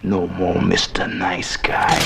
No more Mr. Nice Guy.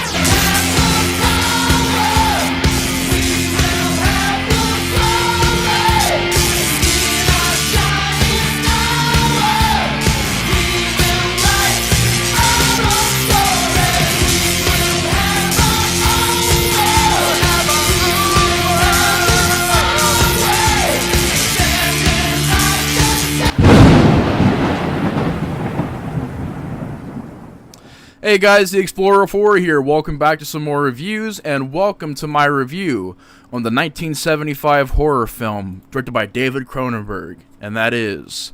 Hey guys, the Explorer 4 here. Welcome back to some more reviews, and welcome to my review on the 1975 horror film directed by David Cronenberg, and that is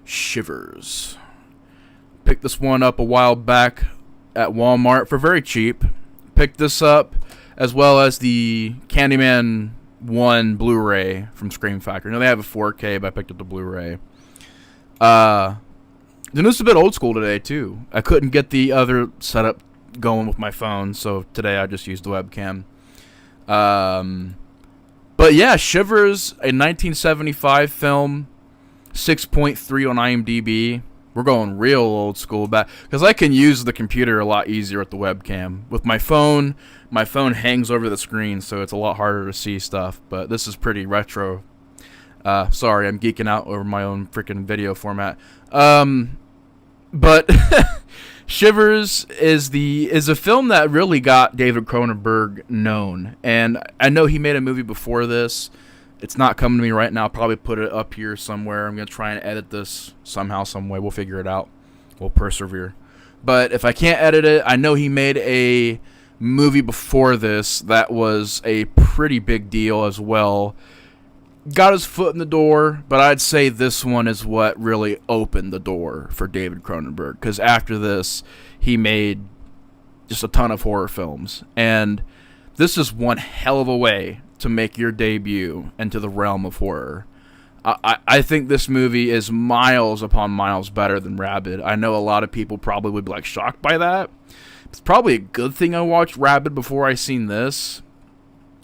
Shivers. Picked this one up a while back at Walmart for very cheap. Picked this up as well as the Candyman 1 Blu-ray from Scream Factory. Now they have a 4K, but I picked up the Blu-ray. Then this is a bit old school today, too. I couldn't get the other setup going with my phone, so today I just used the webcam. But yeah, Shivers, a 1975 film, 6.3 on IMDb. We're going real old school back, because I can use the computer a lot easier with the webcam. With my phone hangs over the screen, so it's a lot harder to see stuff, but this is pretty retro. Sorry, I'm geeking out over my own freaking video format. But Shivers is a film that really got David Cronenberg known, and I know he made a movie before this. It's not coming to me right now. I'll probably put it up here somewhere. I'm gonna try and edit this somehow, some way. We'll figure it out. We'll persevere. But if I can't edit it, I know he made a movie before this that was a pretty big deal as well. Got his foot in the door, but I'd say this one is what really opened the door for David Cronenberg, because after this, he made just a ton of horror films, and this is one hell of a way to make your debut into the realm of horror. I think this movie is miles upon miles better than Rabid. I know a lot of people probably would be like shocked by that. It's probably a good thing I watched Rabid before I seen this.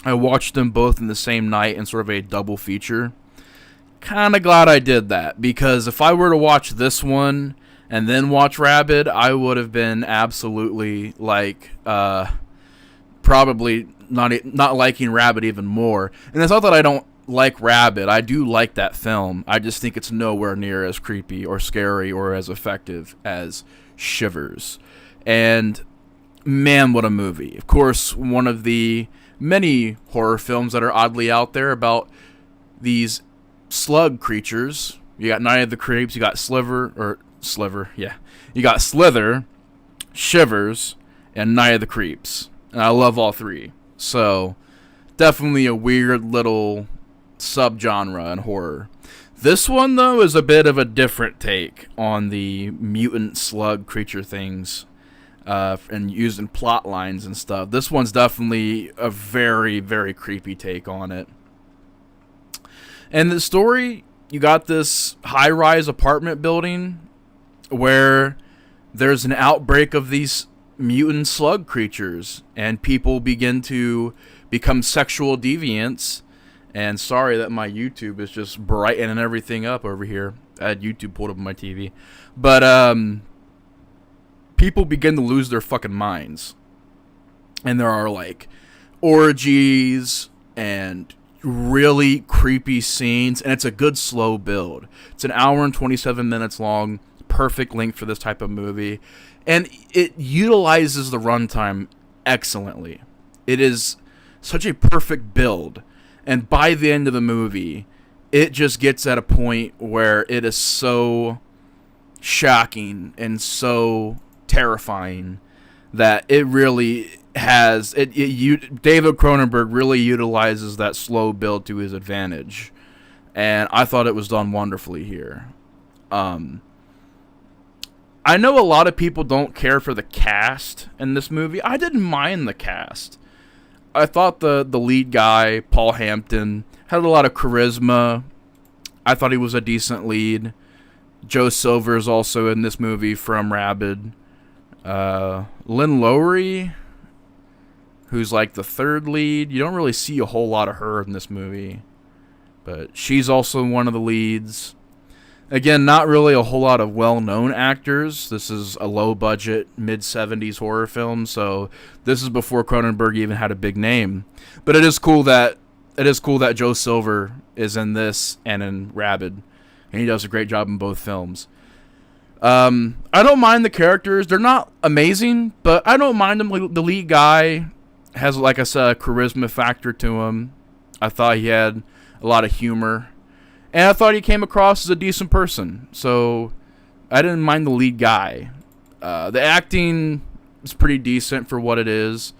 I watched them both in the same night in sort of a double feature. Kind of glad I did that, because if I were to watch this one and then watch Rabid, I would have been absolutely like probably not liking Rabid even more. And it's not that I don't like Rabid. I do like that film. I just think it's nowhere near as creepy or scary or as effective as Shivers. And man, what a movie. Of course, one of the many horror films that are oddly out there about these slug creatures. You got Night of the Creeps, you got You got Slither, Shivers, and Night of the Creeps. And I love all three. So, definitely a weird little subgenre in horror. This one, though, is a bit of a different take on the mutant slug creature things. And using plot lines and stuff. This one's definitely a very, very creepy take on it. And the story, you got this high-rise apartment building where there's an outbreak of these mutant slug creatures, and people begin to become sexual deviants. And sorry that my YouTube is just brightening everything up over here. I had YouTube pulled up on my TV. But, people begin to lose their fucking minds. And there are, like, orgies and really creepy scenes. And it's a good slow build. It's an hour and 27 minutes long. Perfect length for this type of movie. And it utilizes the runtime excellently. It is such a perfect build. And by the end of the movie, it just gets at a point where it is so shocking and so terrifying that it really has David Cronenberg really utilizes that slow build to his advantage, and I thought it was done wonderfully here. I know a lot of people don't care for the cast in this movie. I didn't mind the cast. I thought the lead guy, Paul Hampton, had a lot of charisma. I thought he was a decent lead. Joe Silver is also in this movie from Rabid. Lynn Lowry, who's like the third lead. You don't really see a whole lot of her in this movie, but she's also one of the leads. Again, not really a whole lot of well-known actors. This is a low-budget, mid-'70s horror film, so this is before Cronenberg even had a big name. But it is cool that Joe Silver is in this and in Rabid, and he does a great job in both films. I don't mind the characters; they're not amazing, but I don't mind them. The lead guy has, like I said, a charisma factor to him. I thought he had a lot of humor. And I thought he came across as a decent person. So I didn't mind the lead guy. The acting is pretty decent for what it is.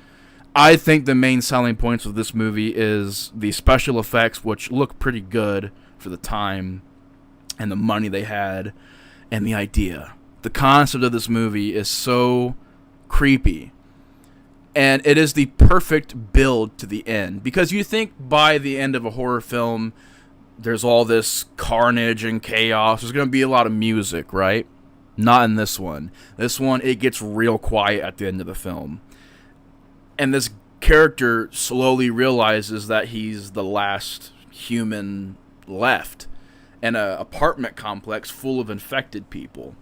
I think the main selling points of this movie is the special effects, which look pretty good for the time and the money they had, and the idea. The concept of this movie is so creepy. And it is the perfect build to the end. Because you think by the end of a horror film, there's all this carnage and chaos. There's going to be a lot of music, right? Not in this one. This one, it gets real quiet at the end of the film. And this character slowly realizes that he's the last human left in an apartment complex full of infected people.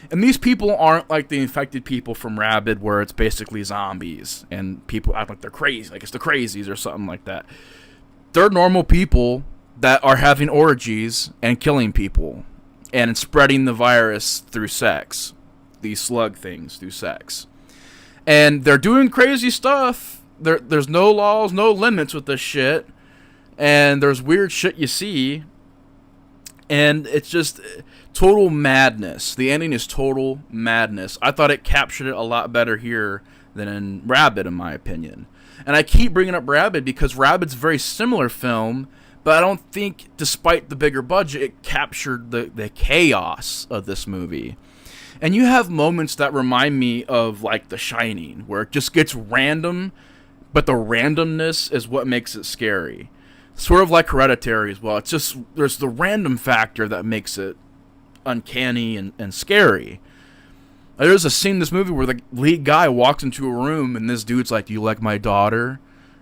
And these people aren't like the infected people from Rabid, where it's basically zombies and people act like they're crazy, like it's the crazies or something like that. They're normal people that are having orgies and killing people and spreading the virus through sex, these slug things through sex. And they're doing crazy stuff. There's no laws, no limits with this shit. And there's weird shit you see. And it's just total madness. The ending is total madness. I thought it captured it a lot better here than in Rabid, in my opinion. And I keep bringing up Rabid because Rabid's a very similar film, but I don't think, despite the bigger budget, it captured the chaos of this movie. And you have moments that remind me of, like, The Shining, where it just gets random, but the randomness is what makes it scary. Sort of like Hereditary as well. It's just, there's the random factor that makes it uncanny and scary. There's a scene in this movie where the lead guy walks into a room, and this dude's like, "Do you like my daughter?"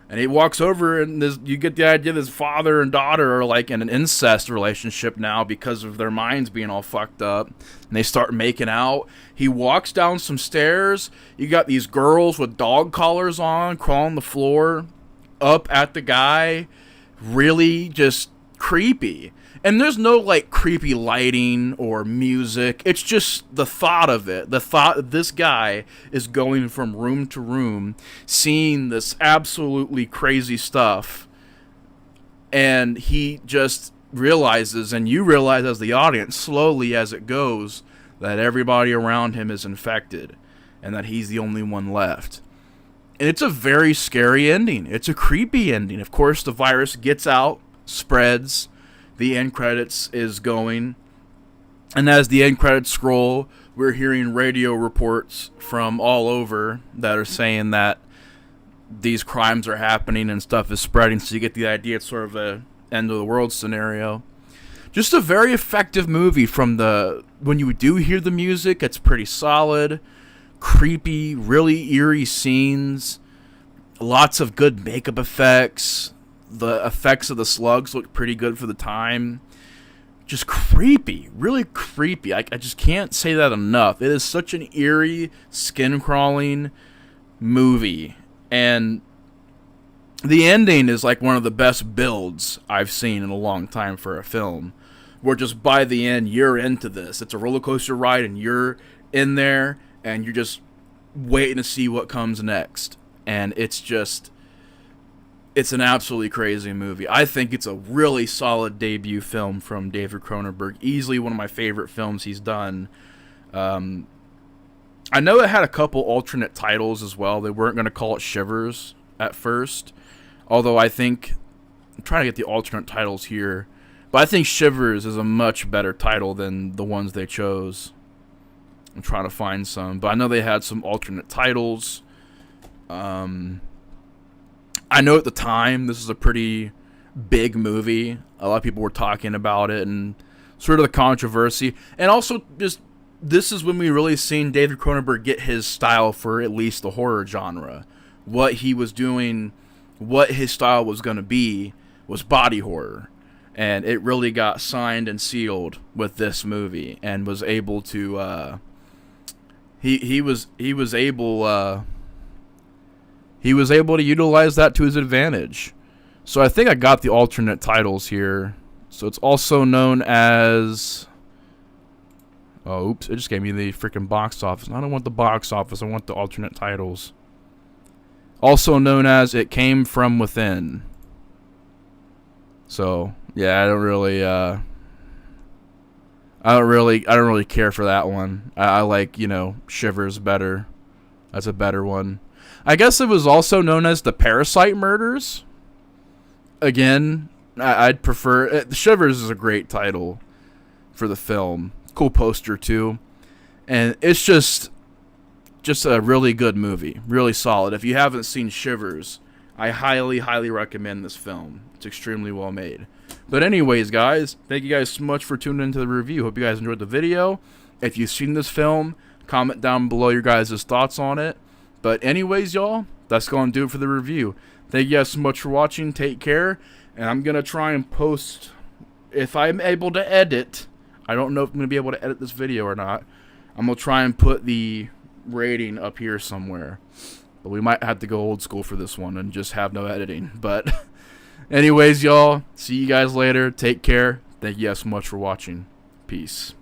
And he walks over, and you get the idea that his father and daughter are like in an incest relationship now because of their minds being all fucked up. And they start making out. He walks down some stairs. You got these girls with dog collars on, crawling the floor, up at the guy. Really just creepy. And there's no, like, creepy lighting or music. It's just the thought of it. The thought that this guy is going from room to room, seeing this absolutely crazy stuff. And he just realizes, and you realize as the audience, slowly as it goes, that everybody around him is infected. And that he's the only one left. And it's a very scary ending. It's a creepy ending. Of course, the virus gets out, spreads. The end credits is going. And as the end credits scroll, we're hearing radio reports from all over that are saying that these crimes are happening and stuff is spreading. So you get the idea it's sort of a end of the world scenario. Just a very effective movie from when you do hear the music, it's pretty solid. Creepy, really eerie scenes. Lots of good makeup effects. The effects of the slugs look pretty good for the time. Just creepy. Really creepy. I just can't say that enough. It is such an eerie, skin-crawling movie. And the ending is like one of the best builds I've seen in a long time for a film. Where just by the end, you're into this. It's a roller coaster ride, and you're in there, and you're just waiting to see what comes next. And it's an absolutely crazy movie. I think it's a really solid debut film from David Cronenberg. Easily one of my favorite films he's done. I know it had a couple alternate titles as well. They weren't going to call it Shivers at first. Although I'm trying to get the alternate titles here. But I think Shivers is a much better title than the ones they chose. I'm trying to find some. But I know they had some alternate titles. I know at the time this is a pretty big movie. A lot of people were talking about it and sort of the controversy. And also, just this is when we really seen David Cronenberg get his style for at least the horror genre. What he was doing, what his style was going to be, was body horror. and it really got signed and sealed with this movie, and was able to he was able to utilize that to his advantage. So I think I got the alternate titles here. So it's also known as... Oh, oops. It just gave me the freaking box office. I don't want the box office. I want the alternate titles. Also known as It Came From Within. So, yeah, I don't really care for that one. I like, Shivers better. That's a better one. I guess it was also known as the Parasite Murders. Again, I'd prefer... Shivers is a great title for the film. Cool poster, too. And it's just a really good movie. Really solid. If you haven't seen Shivers, I highly, highly recommend this film. It's extremely well made. But anyways, guys, thank you guys so much for tuning into the review. Hope you guys enjoyed the video. If you've seen this film, comment down below your guys' thoughts on it. But anyways, y'all, that's going to do it for the review. Thank you guys so much for watching. Take care. And I'm going to try and post, if I'm able to edit. I don't know if I'm going to be able to edit this video or not. I'm going to try and put the rating up here somewhere. But we might have to go old school for this one and just have no editing. But anyways, y'all, see you guys later. Take care. Thank you guys so much for watching. Peace.